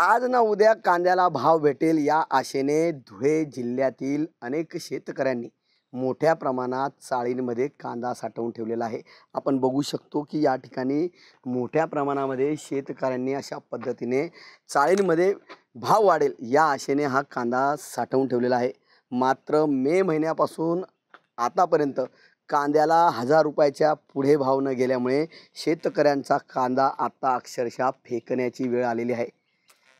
आज ना उद्या कांद्याला भाव भेटेल या आशेने धुळे जिल्ह्यातील अनेक शेतकऱ्यांनी मोठ्या प्रमाणात चाळींमध्ये कांदा साठवून ठेवलेला आहे। आपण बघू शकतो की या ठिकाणी मोठ्या प्रमाणामध्ये शेतकऱ्यांनी अशा पद्धतीने चाळींमध्ये भाव वाढेल या आशेने हा कांदा साठवून ठेवलेला आहे। मात्र मे महिन्यापासून आतापर्यंत कांद्याला 1000 रुपयाच्या पुढे भाव न गेल्यामुळे शेतकऱ्यांचा कांदा आता अक्षरशः फेकण्याची वेळ आलेली आहे।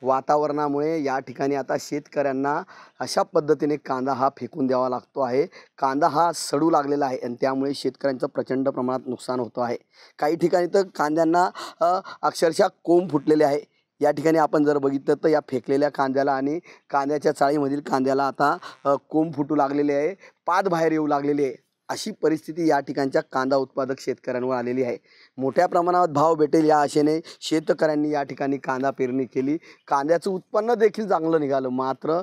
वातावरणामुळे या ठिकाणी आता शेतकऱ्यांना अशा पद्धतीने कांदा हा फेकून द्यावा लागतो आहे। कांदा हा सडू लागलेला आहे आणि त्यामुळे शेतकऱ्यांचं प्रचंड प्रमाणात नुकसान होतं आहे। काही ठिकाणी तर कांद्यांना अक्षरशः कोंब फुटलेले आहे। या ठिकाणी आपण जर बघितलं तर या फेकलेल्या कांद्याला आणि कांद्याच्या चाळीमधील कांद्याला आता कोंब फुटू लागलेले आहे, पात बाहेर येऊ लागलेली आहे। अशी परिस्थिती या ठिकाणच्या कांदा उत्पादक शेतकऱ्यांवर आलेली आहे। मोठ्या प्रमाणात भाव भेटेल या आशेने शेतकऱ्यांनी या ठिकाणी कांदा पेरणी केली। कांद्याचं उत्पन्न देखील चांगलं निघालं, मात्र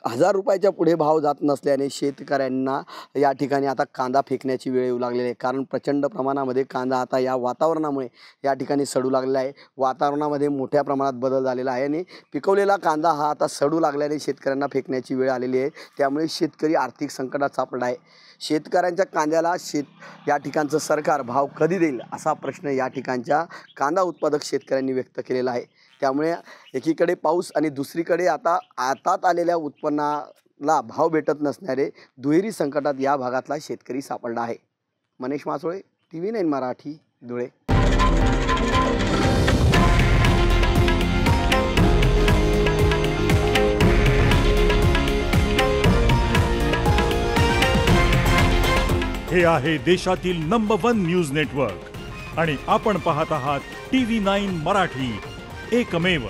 1000 रुपयाच्या पुढे भाव जात नसल्याने शेतकऱ्यांना या ठिकाणी आता कांदा फेकण्याची वेळ येऊ लागलेली आहे। कारण प्रचंड प्रमाणामध्ये कांदा आता या वातावरणामुळे या ठिकाणी सडू लागलेला आहे। वातावरणामध्ये मोठ्या प्रमाणात बदल झालेला आहे आणि पिकवलेला कांदा हा आता सडू लागल्याने शेतकऱ्यांना फेकण्याची वेळ आलेली आहे। त्यामुळे शेतकरी आर्थिक संकटात सापडला आहे। शेतकऱ्यांच्या कांद्याला या ठिकाणचं सरकार भाव कधी देईल असा प्रश्न या ठिकाणच्या कांदा उत्पादक शेतकऱ्यांनी व्यक्त केलेला आहे। त्यामुळे एकीकडे पाऊस आणि दुसरीकडे आता आतात आलेल्या उत्पन्नाला भाव भेटत नसणारे दुहेरी संकटात या भागातला शेतकरी सापडला आहे। मनीष मासोळे, TV9 मराठी, धुळे। हे आहे देशातील नंबर 1 न्यूज नेटवर्क आणि आपण पाहत आहात TV9 मराठी, एकमेव।